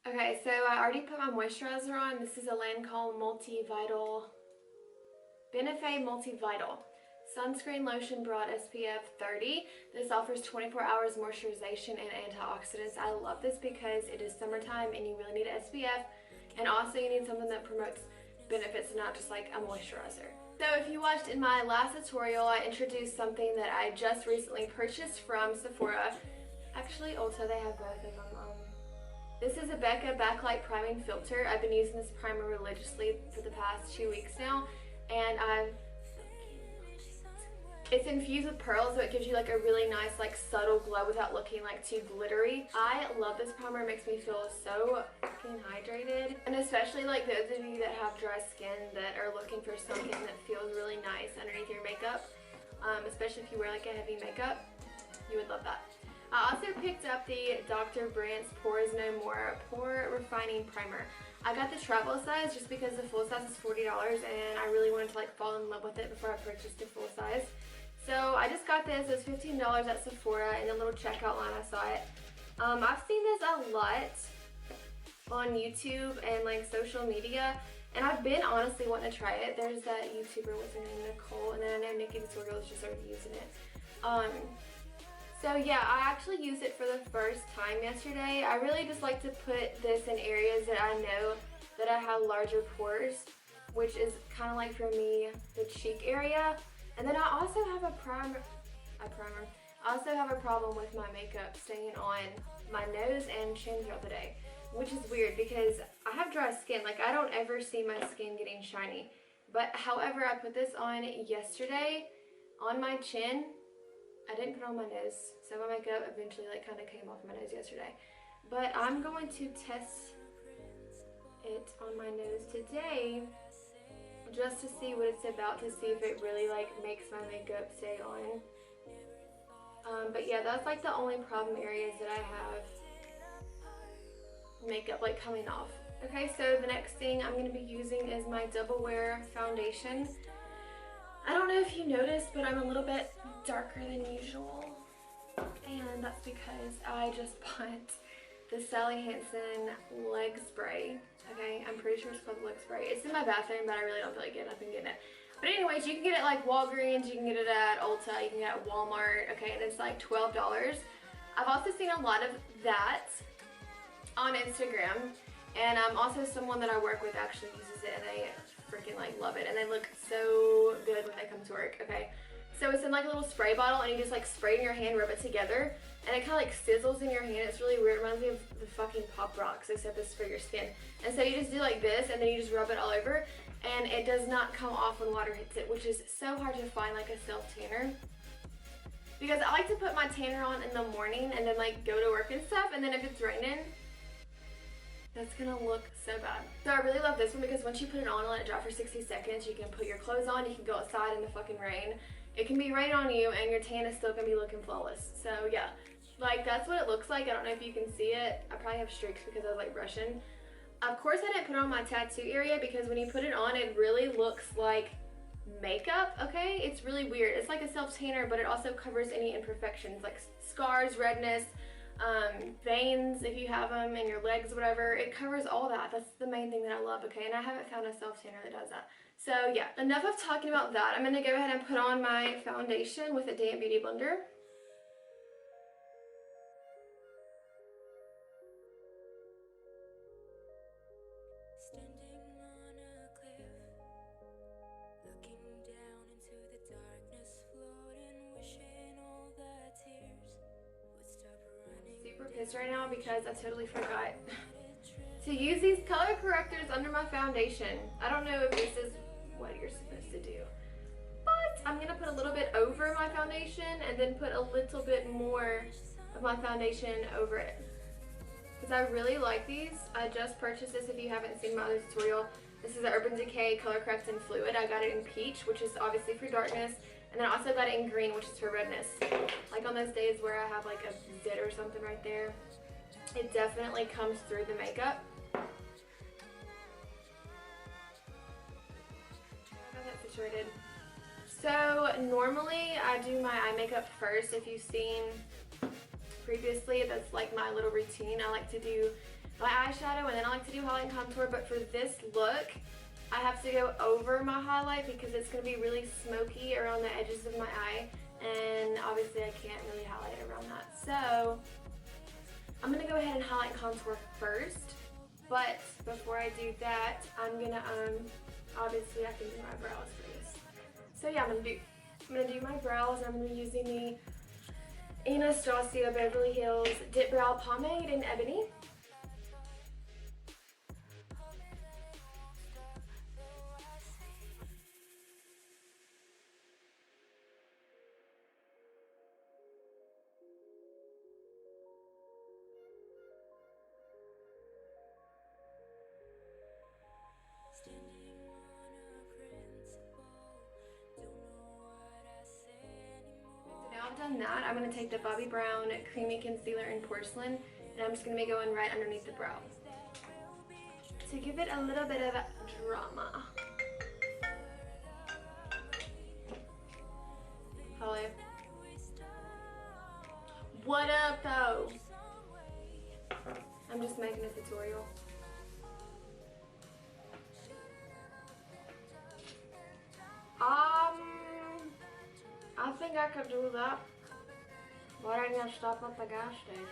Okay, so I already put my moisturizer on. This is a Lancome Multivital, Benefeit Multivital Sunscreen Lotion Broad SPF 30. This offers 24 hours moisturization and antioxidants. I love this because it is summertime and you really need an SPF. And also you need something that promotes benefits, not just like a moisturizer. So if you watched in my last tutorial, I introduced something that I just recently purchased from Sephora. Actually, Ulta, they have both of them. This is a Becca Backlight Priming Filter. I've been using this primer religiously for the past 2 weeks now, and it's infused with pearls, so it gives you like a really nice like subtle glow without looking like too glittery. I love this primer. It makes me feel so fucking hydrated, and especially like those of you that have dry skin that are looking for something that feels really nice underneath your makeup, especially if you wear like a heavy makeup, you would love that. I also picked up the Dr. Brandt's Pores No More Pore Refining Primer. I got the travel size just because the full size is $40 and I really wanted to like fall in love with it before I purchased the full size. So I just got this. It was $15 at Sephora. In the little checkout line I saw it. I've seen this a lot on YouTube and like social media, and I've been honestly wanting to try it. There's that YouTuber, what's her name, Nicole, and then I know Nikki Tutorials just started using it. So yeah, I actually used it for the first time yesterday. I really just like to put this in areas that I know that I have larger pores, which is kind of like for me the cheek area. And then I also have I also have a problem with my makeup staying on my nose and chin throughout the day, which is weird because I have dry skin. Like I don't ever see my skin getting shiny. But however, I put this on yesterday on my chin. I didn't put it on my nose, so my makeup eventually like kind of came off my nose yesterday. But I'm going to test it on my nose today just to see what it's about, to see if it really like makes my makeup stay on. But yeah, that's like the only problem areas that I have makeup like coming off. Okay, so the next thing I'm going to be using is my Double Wear foundation. I don't know if you noticed, but I'm a little bit darker than usual, and that's because I just bought the Sally Hansen leg spray. Okay, I'm pretty sure it's called leg spray. It's in my bathroom, but I really don't feel like getting up and getting it. But anyways, you can get it like Walgreens, you can get it at Ulta, you can get it at Walmart, okay, and it's like $12. I've also seen a lot of that on Instagram, and I'm also someone that I work with actually uses it, and they freaking like love it, and they look so good when they come to work. Okay, so it's in like a little spray bottle, and you just like spray it in your hand, rub it together, and it kind of like sizzles in your hand. It's really weird. It reminds me of the fucking Pop Rocks, except it's for your skin. And so you just do like this, and then you just rub it all over, and it does not come off when water hits it, which is so hard to find like a self tanner, because I like to put my tanner on in the morning and then like go to work and stuff, and then if it's raining, that's gonna look so bad. So I really love this one because once you put it on and let it dry for 60 seconds, you can put your clothes on, you can go outside in the fucking rain. It can be rain on you and your tan is still gonna be looking flawless. So yeah, like that's what it looks like. I don't know if you can see it. I probably have streaks because I was like brushing. Of course I didn't put it on my tattoo area because when you put it on, it really looks like makeup, okay? It's really weird. It's like a self tanner, but it also covers any imperfections like scars, redness, veins if you have them in your legs, whatever. It covers all that. That's the main thing that I love, okay? And I haven't found a self tanner that does that. So yeah, enough of talking about that. I'm gonna go ahead and put on my foundation with a damp beauty blender. Standing on a cliff, looking down into the darkness, floating, wishing all the tears would stop running. Super pissed right now because I totally forgot to use these color correctors under my foundation. I don't know if this is what you're supposed to do, but I'm gonna put a little bit over my foundation and then put a little bit more of my foundation over it, because I really like these. I just purchased this if you haven't seen my other tutorial. This is the Urban Decay Color Correcting Fluid. I got it in peach, which is obviously for darkness, and then I also got it in green, which is for redness. Like on those days where I have like a zit or something right there, it definitely comes through the makeup. I got that situated. So normally I do my eye makeup first. If you've seen previously, that's like my little routine. I like to do my eyeshadow, and then I like to do highlight and contour, but for this look, I have to go over my highlight because it's going to be really smoky around the edges of my eye, and obviously I can't really highlight around that. So I'm going to go ahead and highlight and contour first, but before I do that, I'm going to, obviously I can do my brows for this. So yeah, I'm going to do my brows. I'm going to be using the Anastasia Beverly Hills Dipbrow Pomade in Ebony. Now I've done that, I'm going to take the Bobbi Brown Creamy Concealer in Porcelain, and I'm just going to be going right underneath the brow to give it a little bit of drama. Hello. What up though? I'm just making a tutorial. I think I could do that, but I gotta stop at the gas station.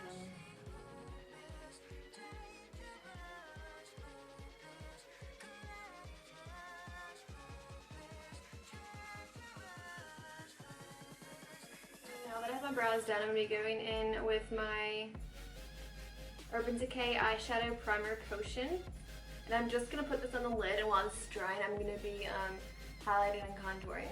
Now that I have my brows done, I'm going to be going in with my Urban Decay Eyeshadow Primer Potion. And I'm just going to put this on the lid, and while this is drying, I'm going to be highlighting and contouring.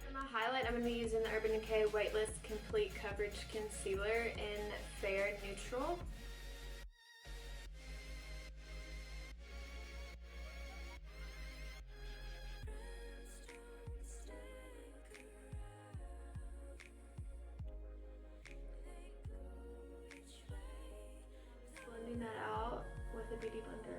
For my highlight, I'm going to be using the Urban Decay Weightless Complete Coverage Concealer in Fair Neutral. Blending that out with a beauty blender.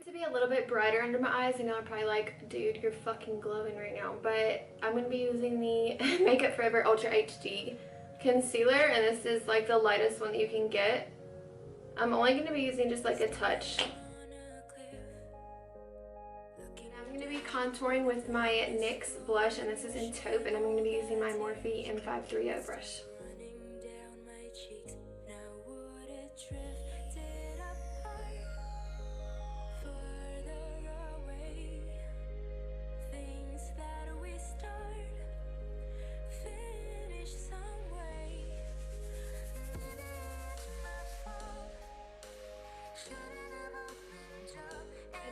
To be a little bit brighter under my eyes. I know I'm probably like, dude, you're fucking glowing right now, but I'm going to be using the Makeup Forever Ultra HD concealer, and this is like the lightest one that you can get. I'm only going to be using just like a touch. And I'm going to be contouring with my NYX blush, and this is in Taupe, and I'm going to be using my Morphe M530 brush.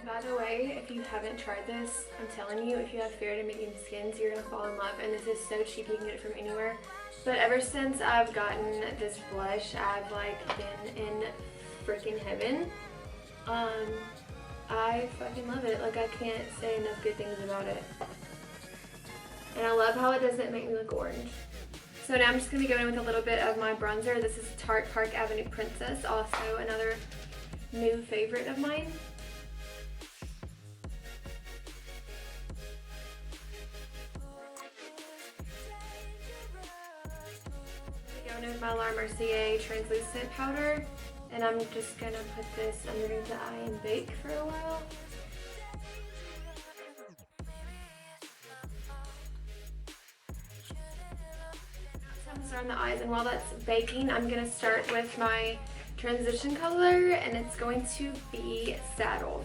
By the way, if you haven't tried this, I'm telling you, if you have fair to medium skins, you're gonna fall in love, and this is so cheap, you can get it from anywhere. But ever since I've gotten this blush, I've like been in freaking heaven. I fucking love it. Like, I can't say enough good things about it. And I love how it doesn't make me look orange. So now I'm just gonna go in with a little bit of my bronzer. This is Tarte Park Avenue Princess, also another new favorite of mine. With my Mercier translucent powder, and I'm just gonna put this underneath the eye and bake for a while. So I'm on the eyes, and while that's baking, I'm gonna start with my transition color, and it's going to be Saddle.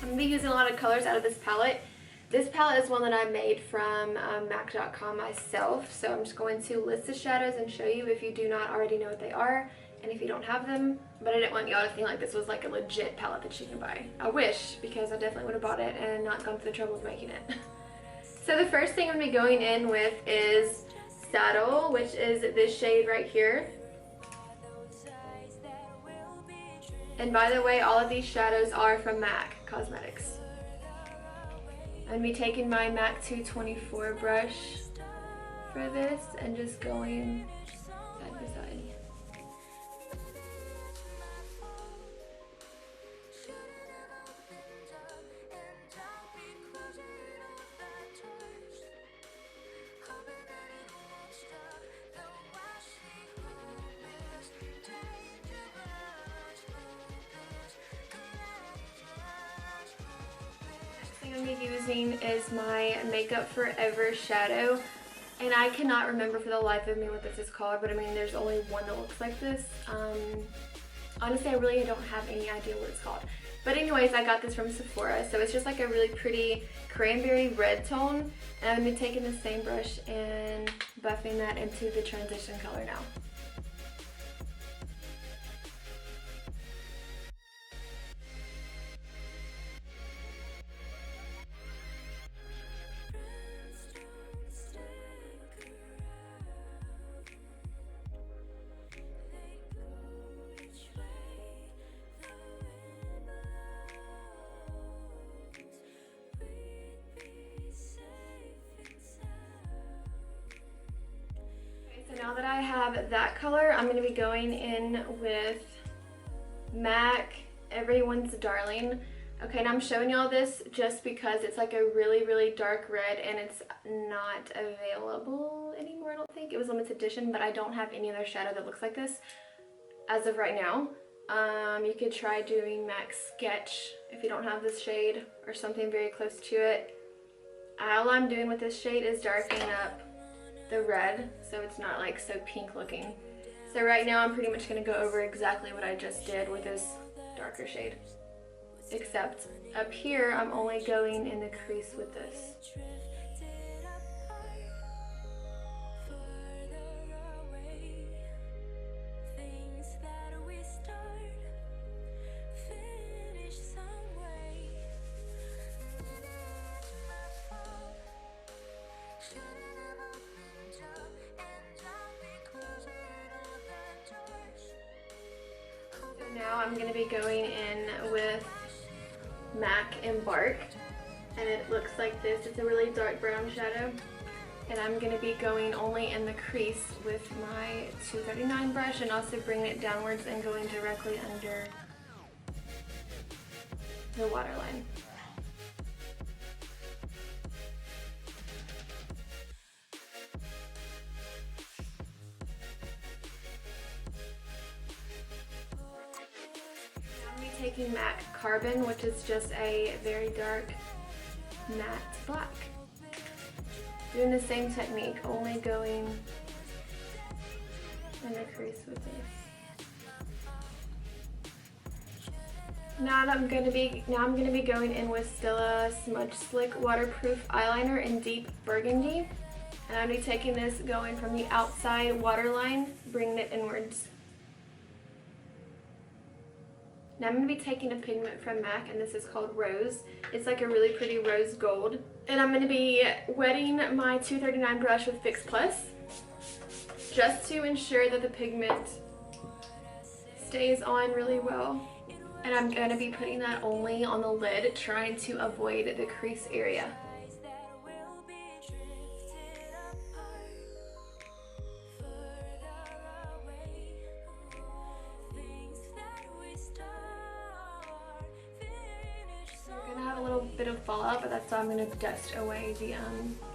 I'm gonna be using a lot of colors out of this palette. This palette is one that I made from MAC.com myself, so I'm just going to list the shadows and show you if you do not already know what they are, and if you don't have them, but I didn't want y'all to think like this was like a legit palette that you can buy. I wish, because I definitely would have bought it and not gone through the trouble of making it. So the first thing I'm going to be going in with is Saddle, which is this shade right here. And by the way, all of these shadows are from MAC Cosmetics. I'm going to be taking my MAC 224 brush for this and just going side by side. I'm going to be using is my Makeup Forever shadow, and I cannot remember for the life of me what this is called, but I mean there's only one that looks like this. Honestly, I really don't have any idea what it's called, but anyways, I got this from Sephora, so it's just like a really pretty cranberry red tone, and I'm going to be taking the same brush and buffing that into the transition color now. So now that I have that color, I'm going to be going in with MAC Everyone's Darling. Okay, and I'm showing y'all this just because it's like a really, really dark red and it's not available anymore, I don't think. It was limited edition, but I don't have any other shadow that looks like this as of right now. You could try doing MAC Sketch if you don't have this shade or something very close to it. All I'm doing with this shade is darkening up the red so it's not like so pink looking. So right now I'm pretty much going to go over exactly what I just did with this darker shade, except up here I'm only going in the crease with this. Now I'm going to be going in with MAC Embark, and it looks like this. It's a really dark brown shadow, and I'm going to be going only in the crease with my 239 brush and also bringing it downwards and going directly under the waterline. Taking MAC Carbon, which is just a very dark matte black. Doing the same technique, only going in the crease with this. Now I'm going to be going in with Stila Smudgestick Waterproof Eyeliner in Deep Burgundy, and I'm going to be taking this going from the outside waterline, bringing it inwards. Now I'm going to be taking a pigment from MAC, and this is called Rose. It's like a really pretty rose gold. And I'm going to be wetting my 239 brush with Fix Plus just to ensure that the pigment stays on really well. And I'm going to be putting that only on the lid, trying to avoid the crease area. Bit of fallout, but that's why I'm going to dust away the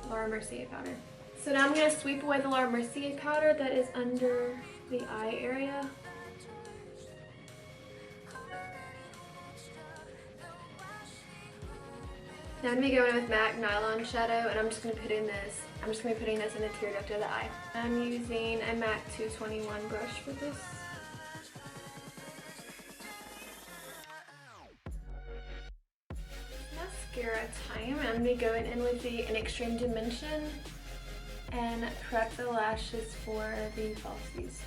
Laura Mercier powder. So now I'm going to sweep away the Laura Mercier powder that is under the eye area. Now I'm going to be going with MAC Nylon shadow, and I'm just going to put in this. I'm just going to be putting this in the tear duct of the eye. I'm using a MAC 221 brush for this. Mascara time. I'm going to be going in with the NYX Dimension and prep the lashes for the falsies.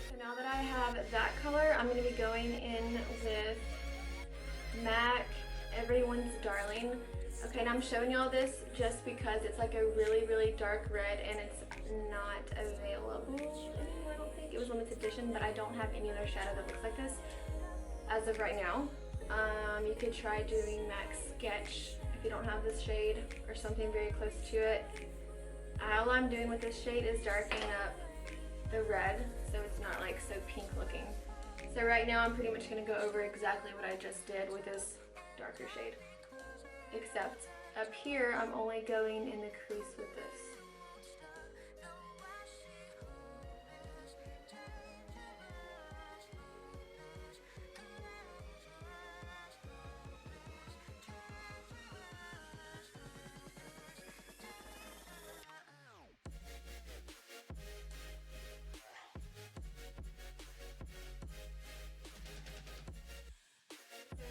So now that I have that color, I'm going to be going in with MAC Everyone's Darling. Okay, and I'm showing y'all this just because it's like a really, really dark red and it's not available anymore, I don't think. It was limited edition, but I don't have any other shadow that looks like this as of right now. You could try doing MAC Sketch if you don't have this shade or something very close to it. All I'm doing with this shade is darkening up the red so it's not like so pink looking. So right now I'm pretty much going to go over exactly what I just did with this darker shade. Except up here I'm only going in the crease with this.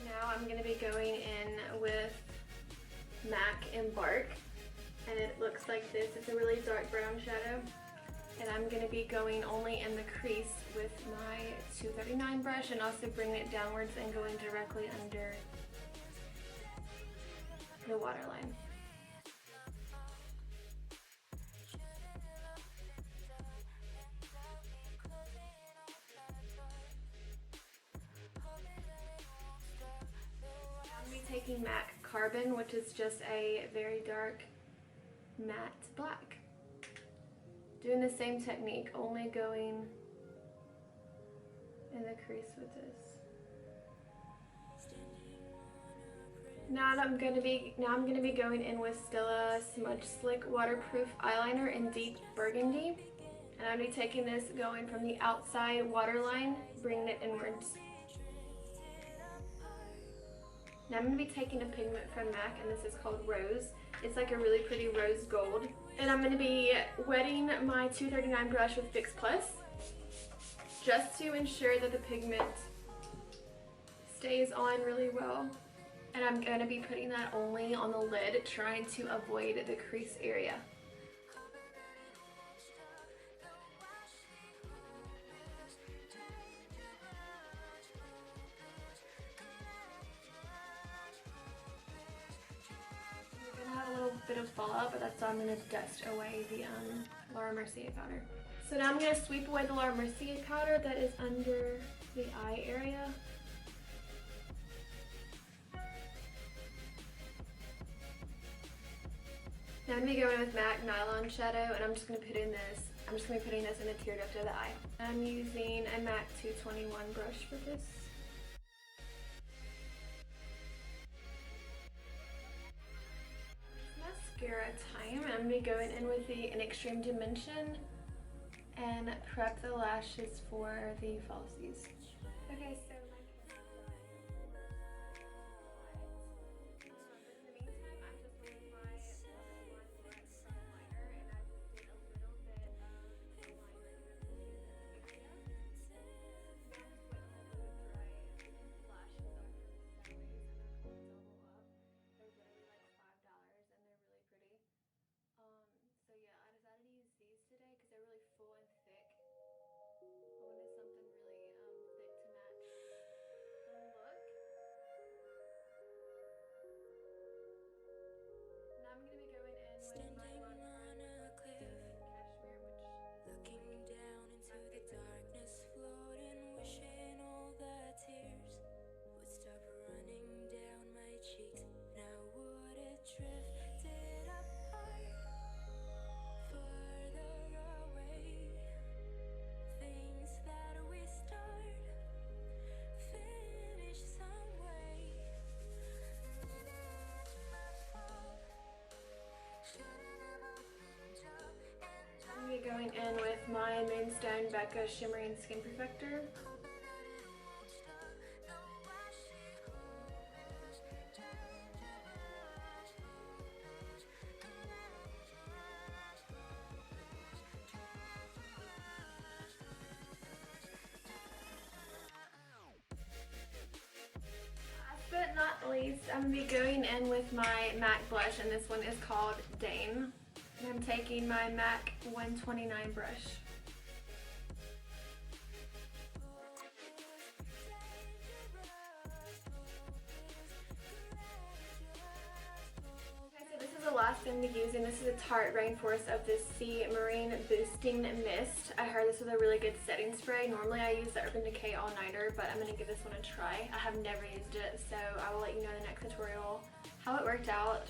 Now I'm going to be going in with MAC Embark, and it looks like this. It's a really dark brown shadow, and I'm going to be going only in the crease with my 239 brush and also bringing it downwards and going directly under the waterline. Taking MAC Carbon, which is just a very dark matte black. Doing the same technique, only going in the crease with this. Now I'm gonna be going in with Stila Smudgestick Waterproof Eyeliner in Deep Burgundy, and I'm gonna be taking this, going from the outside waterline, bringing it inwards. Now I'm going to be taking a pigment from MAC, and this is called Rose. It's like a really pretty rose gold. And I'm going to be wetting my 239 brush with Fix Plus, just to ensure that the pigment stays on really well. And I'm going to be putting that only on the lid, trying to avoid the crease area. Bit of fallout, but that's why I'm going to dust away the Laura Mercier powder. So now I'm going to sweep away the Laura Mercier powder that is under the eye area. Now I'm going to be going with MAC Nylon shadow, and I'm just going to put in this. I'm just going to be putting this in the tear duct of the eye. I'm using a MAC 221 brush for this. Mascara time, and I'm going to be going in with the Extreme Dimension and prep the lashes for the falsies. Okay, so my in the meantime, I'm just going with my liner, and I just did a little bit of the liner area. Now I'm just waiting for the dry lashes after the sideways, and they're called Double Up. They're literally like $5 and they're really pretty. So yeah, I decided to use these today because they're really full and thick. I wanted something really thick to match the look. Now I'm going to be going in with my Limecrime Cashmere, looking down into the darkness, floating, wishing all the tears would stop running down my cheeks, and I would have drifted apart, further away. Things that we start, finish some way. I'm going to be going in with my Moonstone Becca Shimmering Skin Perfector. Last but not least, I'm going to be going in with my MAC blush, and this one is called Dane. And I'm taking my MAC 129 brush. Okay, so this is the last going to be using, this is a Tarte Rainforest of this Sea Marine Boosting Mist. I heard this was a really good setting spray. Normally I use the Urban Decay All Nighter, but I'm going to give this one a try. I have never used it, so I will let you know in the next tutorial how it worked out.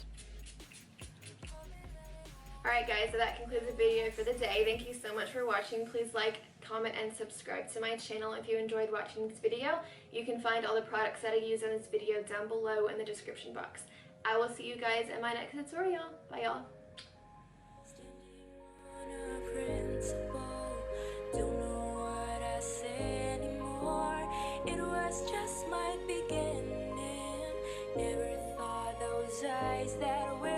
Alright guys, so that concludes the video for the day. Thank you so much for watching. Please like, comment, and subscribe to my channel if you enjoyed watching this video. You can find all the products that I use in this video down below in the description box. I will see you guys in my next tutorial. Bye y'all. Don't know what I say anymore. It was just my beginning. Never thought those eyes that were